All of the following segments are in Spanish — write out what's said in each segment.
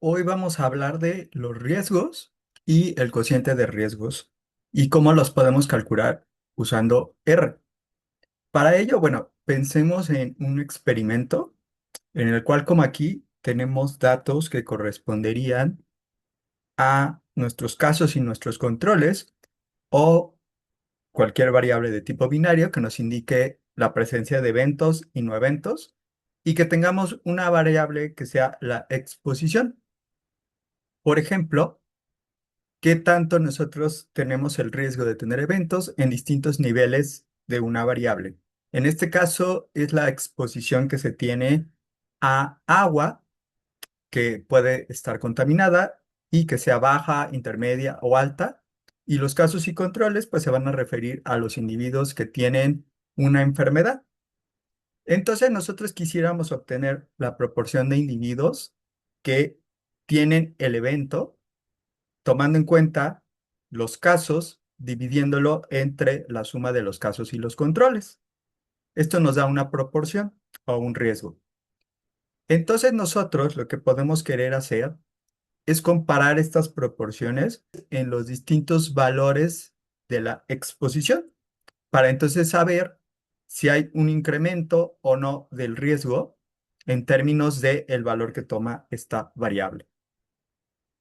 Hoy vamos a hablar de los riesgos y el cociente de riesgos y cómo los podemos calcular usando R. Para ello, bueno, pensemos en un experimento en el cual, como aquí, tenemos datos que corresponderían a nuestros casos y nuestros controles o cualquier variable de tipo binario que nos indique la presencia de eventos y no eventos y que tengamos una variable que sea la exposición. Por ejemplo, ¿qué tanto nosotros tenemos el riesgo de tener eventos en distintos niveles de una variable? En este caso es la exposición que se tiene a agua que puede estar contaminada y que sea baja, intermedia o alta. Y los casos y controles pues se van a referir a los individuos que tienen una enfermedad. Entonces nosotros quisiéramos obtener la proporción de individuos que tienen el evento tomando en cuenta los casos, dividiéndolo entre la suma de los casos y los controles. Esto nos da una proporción o un riesgo. Entonces nosotros lo que podemos querer hacer es comparar estas proporciones en los distintos valores de la exposición para entonces saber si hay un incremento o no del riesgo en términos de el valor que toma esta variable.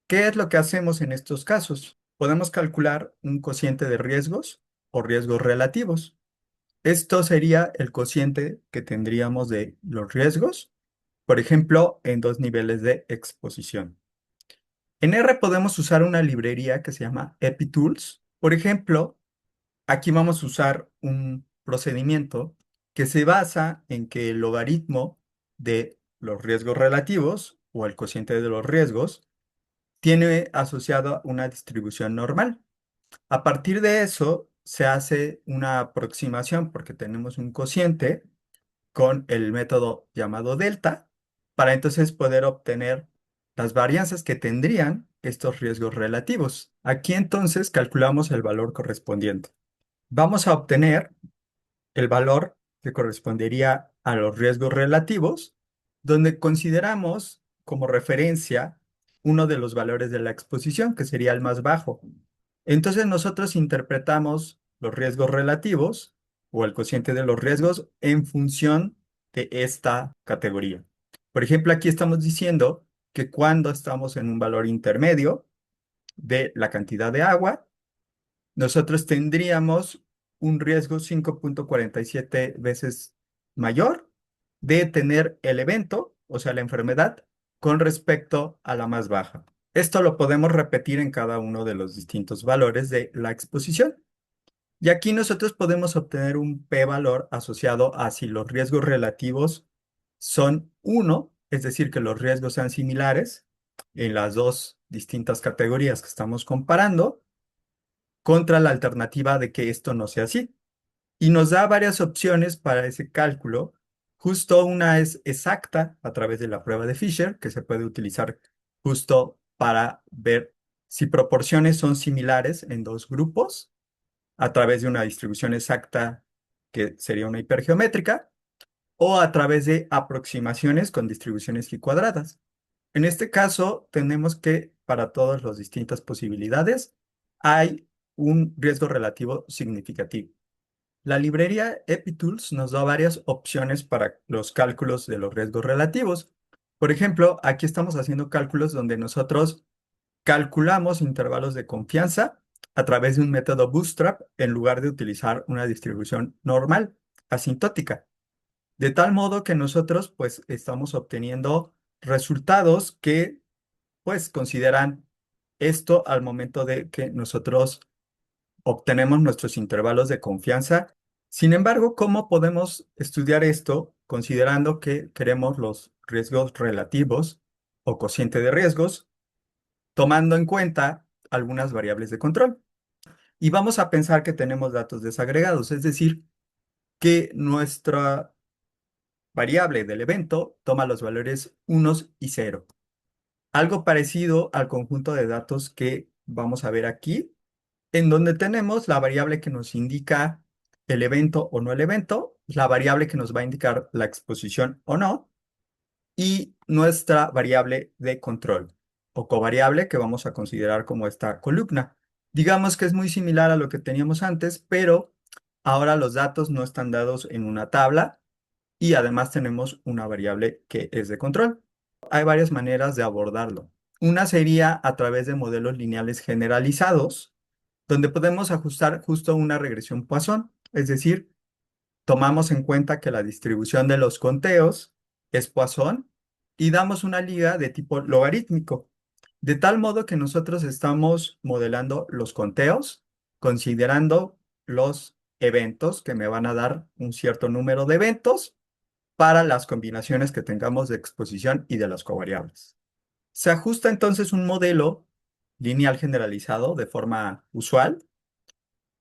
¿Qué es lo que hacemos en estos casos? Podemos calcular un cociente de riesgos o riesgos relativos. Esto sería el cociente que tendríamos de los riesgos, por ejemplo, en dos niveles de exposición. En R podemos usar una librería que se llama EpiTools. Por ejemplo, aquí vamos a usar un procedimiento que se basa en que el logaritmo de los riesgos relativos o el cociente de los riesgos tiene asociado una distribución normal. A partir de eso se hace una aproximación porque tenemos un cociente con el método llamado delta para entonces poder obtener las varianzas que tendrían estos riesgos relativos. Aquí entonces calculamos el valor correspondiente. Vamos a obtener el valor que correspondería a los riesgos relativos, donde consideramos como referencia uno de los valores de la exposición, que sería el más bajo. Entonces nosotros interpretamos los riesgos relativos o el cociente de los riesgos en función de esta categoría. Por ejemplo, aquí estamos diciendo que cuando estamos en un valor intermedio de la cantidad de agua, nosotros tendríamos un riesgo 5,47 veces mayor de tener el evento, o sea, la enfermedad, con respecto a la más baja. Esto lo podemos repetir en cada uno de los distintos valores de la exposición. Y aquí nosotros podemos obtener un p-valor asociado a si los riesgos relativos son 1, es decir, que los riesgos sean similares en las dos distintas categorías que estamos comparando, contra la alternativa de que esto no sea así. Y nos da varias opciones para ese cálculo. Justo una es exacta a través de la prueba de Fisher, que se puede utilizar justo para ver si proporciones son similares en dos grupos a través de una distribución exacta que sería una hipergeométrica o a través de aproximaciones con distribuciones cuadradas. En este caso, tenemos que para todas las distintas posibilidades hay un riesgo relativo significativo. La librería EpiTools nos da varias opciones para los cálculos de los riesgos relativos. Por ejemplo, aquí estamos haciendo cálculos donde nosotros calculamos intervalos de confianza a través de un método Bootstrap en lugar de utilizar una distribución normal, asintótica. De tal modo que nosotros pues estamos obteniendo resultados que pues consideran esto al momento de que nosotros obtenemos nuestros intervalos de confianza. Sin embargo, ¿cómo podemos estudiar esto considerando que queremos los riesgos relativos o cociente de riesgos, tomando en cuenta algunas variables de control? Y vamos a pensar que tenemos datos desagregados, es decir, que nuestra variable del evento toma los valores 1 y 0. Algo parecido al conjunto de datos que vamos a ver aquí, en donde tenemos la variable que nos indica el evento o no el evento, la variable que nos va a indicar la exposición o no, y nuestra variable de control. o covariable que vamos a considerar como esta columna. Digamos que es muy similar a lo que teníamos antes, pero ahora los datos no están dados en una tabla y además tenemos una variable que es de control. Hay varias maneras de abordarlo. Una sería a través de modelos lineales generalizados, donde podemos ajustar justo una regresión Poisson, es decir, tomamos en cuenta que la distribución de los conteos es Poisson y damos una liga de tipo logarítmico, de tal modo que nosotros estamos modelando los conteos considerando los eventos que me van a dar un cierto número de eventos para las combinaciones que tengamos de exposición y de las covariables. Se ajusta entonces un modelo lineal generalizado de forma usual,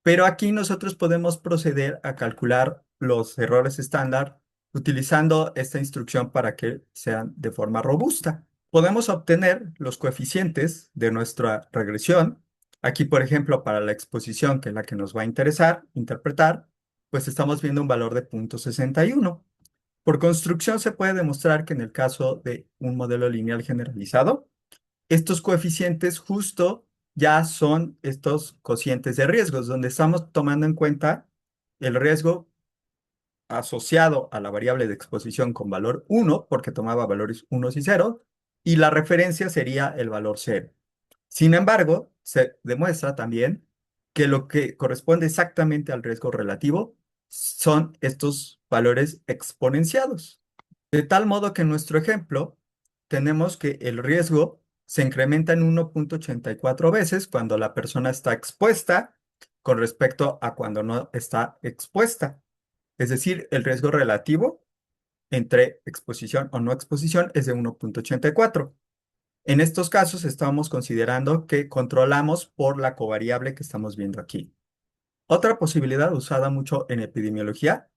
pero aquí nosotros podemos proceder a calcular los errores estándar utilizando esta instrucción para que sean de forma robusta. Podemos obtener los coeficientes de nuestra regresión. Aquí, por ejemplo, para la exposición, que es la que nos va a interesar interpretar, pues estamos viendo un valor de 0.61. Por construcción se puede demostrar que en el caso de un modelo lineal generalizado, estos coeficientes justo ya son estos cocientes de riesgos, donde estamos tomando en cuenta el riesgo asociado a la variable de exposición con valor 1, porque tomaba valores 1 y 0, y la referencia sería el valor 0. Sin embargo, se demuestra también que lo que corresponde exactamente al riesgo relativo son estos valores exponenciados. De tal modo que en nuestro ejemplo tenemos que el riesgo se incrementa en 1.84 veces cuando la persona está expuesta con respecto a cuando no está expuesta. Es decir, el riesgo relativo entre exposición o no exposición es de 1.84. En estos casos estamos considerando que controlamos por la covariable que estamos viendo aquí. Otra posibilidad usada mucho en epidemiología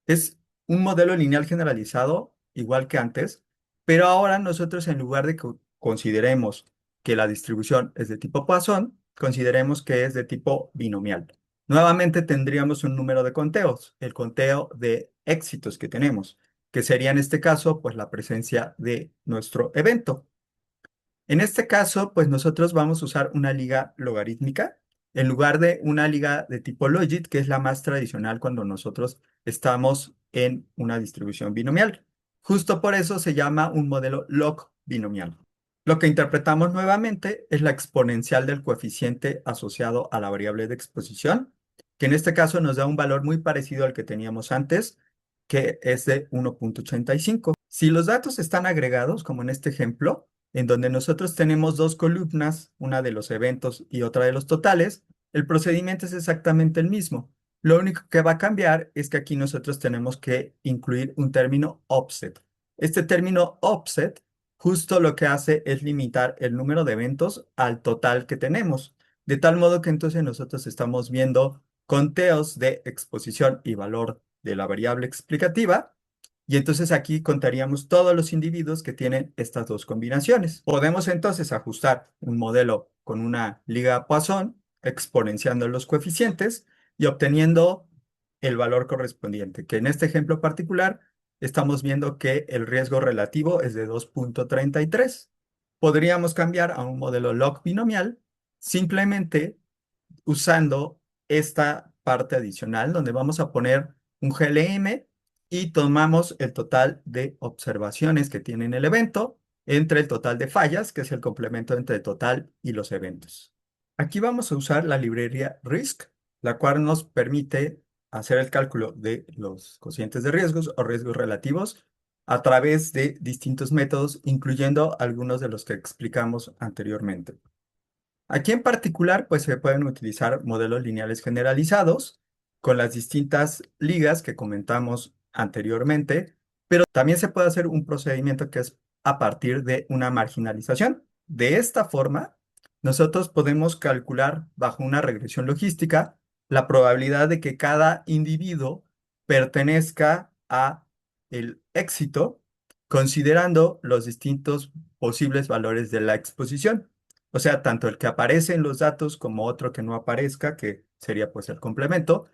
es un modelo lineal generalizado, igual que antes, pero ahora nosotros en lugar de que consideremos que la distribución es de tipo Poisson, consideremos que es de tipo binomial. Nuevamente tendríamos un número de conteos, el conteo de éxitos que tenemos, que sería en este caso pues la presencia de nuestro evento. En este caso, pues nosotros vamos a usar una liga logarítmica en lugar de una liga de tipo logit, que es la más tradicional cuando nosotros estamos en una distribución binomial. Justo por eso se llama un modelo log binomial. Lo que interpretamos nuevamente es la exponencial del coeficiente asociado a la variable de exposición, que en este caso nos da un valor muy parecido al que teníamos antes, que es de 1.85. Si los datos están agregados, como en este ejemplo, en donde nosotros tenemos dos columnas, una de los eventos y otra de los totales, el procedimiento es exactamente el mismo. Lo único que va a cambiar es que aquí nosotros tenemos que incluir un término offset. Este término offset justo lo que hace es limitar el número de eventos al total que tenemos, de tal modo que entonces nosotros estamos viendo conteos de exposición y valor de la variable explicativa, y entonces aquí contaríamos todos los individuos que tienen estas dos combinaciones. Podemos entonces ajustar un modelo con una liga Poisson, exponenciando los coeficientes y obteniendo el valor correspondiente, que en este ejemplo particular estamos viendo que el riesgo relativo es de 2.33. Podríamos cambiar a un modelo log binomial simplemente usando esta parte adicional donde vamos a poner un GLM y tomamos el total de observaciones que tiene en el evento entre el total de fallas, que es el complemento entre el total y los eventos. Aquí vamos a usar la librería RISC, la cual nos permite hacer el cálculo de los cocientes de riesgos o riesgos relativos a través de distintos métodos, incluyendo algunos de los que explicamos anteriormente. Aquí en particular, pues se pueden utilizar modelos lineales generalizados con las distintas ligas que comentamos anteriormente, pero también se puede hacer un procedimiento que es a partir de una marginalización. De esta forma, nosotros podemos calcular bajo una regresión logística la probabilidad de que cada individuo pertenezca a el éxito, considerando los distintos posibles valores de la exposición. O sea, tanto el que aparece en los datos como otro que no aparezca, que sería pues el complemento.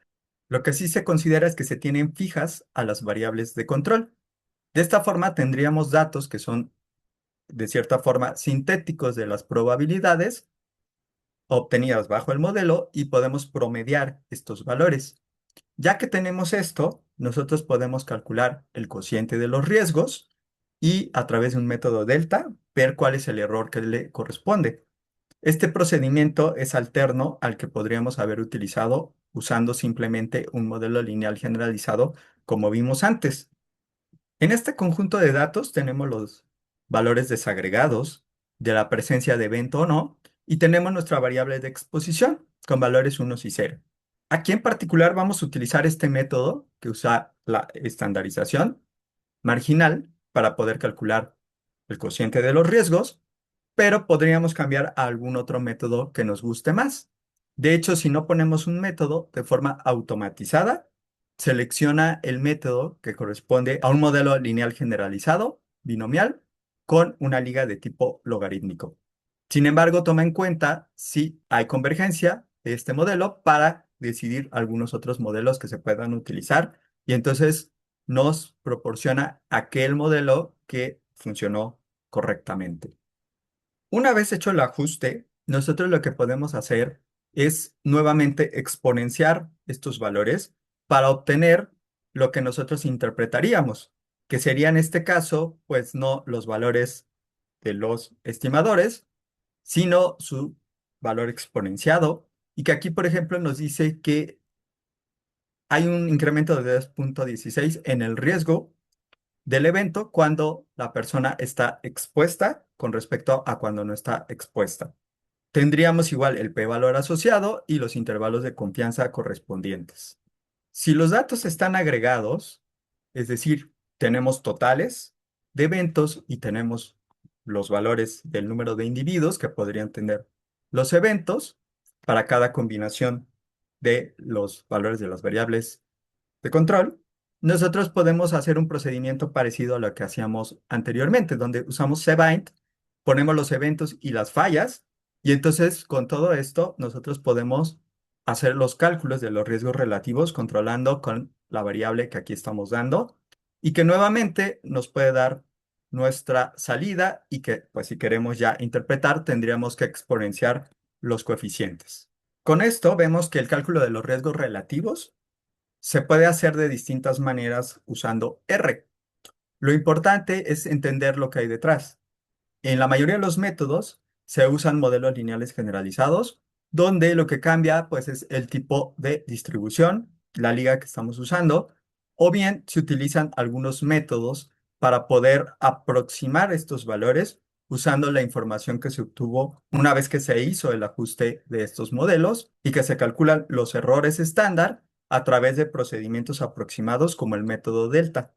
Lo que sí se considera es que se tienen fijas a las variables de control. De esta forma tendríamos datos que son de cierta forma, sintéticos de las probabilidades obtenidas bajo el modelo y podemos promediar estos valores. Ya que tenemos esto, nosotros podemos calcular el cociente de los riesgos y a través de un método delta ver cuál es el error que le corresponde. Este procedimiento es alterno al que podríamos haber utilizado usando simplemente un modelo lineal generalizado como vimos antes. En este conjunto de datos tenemos los valores desagregados de la presencia de evento o no y tenemos nuestra variable de exposición con valores unos y 0. Aquí en particular vamos a utilizar este método que usa la estandarización marginal para poder calcular el cociente de los riesgos, pero podríamos cambiar a algún otro método que nos guste más. De hecho, si no ponemos un método de forma automatizada, selecciona el método que corresponde a un modelo lineal generalizado, binomial, con una liga de tipo logarítmico. Sin embargo, toma en cuenta si hay convergencia de este modelo para decidir algunos otros modelos que se puedan utilizar y entonces nos proporciona aquel modelo que funcionó correctamente. Una vez hecho el ajuste, nosotros lo que podemos hacer es nuevamente exponenciar estos valores para obtener lo que nosotros interpretaríamos, que sería en este caso, pues no los valores de los estimadores, sino su valor exponenciado, y que aquí, por ejemplo, nos dice que hay un incremento de 2,16 en el riesgo del evento cuando la persona está expuesta con respecto a cuando no está expuesta. Tendríamos igual el p-valor asociado y los intervalos de confianza correspondientes. Si los datos están agregados, es decir, tenemos totales de eventos y tenemos los valores del número de individuos que podrían tener los eventos para cada combinación de los valores de las variables de control, nosotros podemos hacer un procedimiento parecido a lo que hacíamos anteriormente, donde usamos cbind, ponemos los eventos y las fallas, y entonces con todo esto nosotros podemos hacer los cálculos de los riesgos relativos controlando con la variable que aquí estamos dando y que nuevamente nos puede dar nuestra salida y que, pues si queremos ya interpretar, tendríamos que exponenciar los coeficientes. Con esto vemos que el cálculo de los riesgos relativos se puede hacer de distintas maneras usando R. Lo importante es entender lo que hay detrás. En la mayoría de los métodos se usan modelos lineales generalizados, donde lo que cambia pues es el tipo de distribución, la liga que estamos usando, o bien se utilizan algunos métodos para poder aproximar estos valores usando la información que se obtuvo una vez que se hizo el ajuste de estos modelos y que se calculan los errores estándar a través de procedimientos aproximados como el método delta.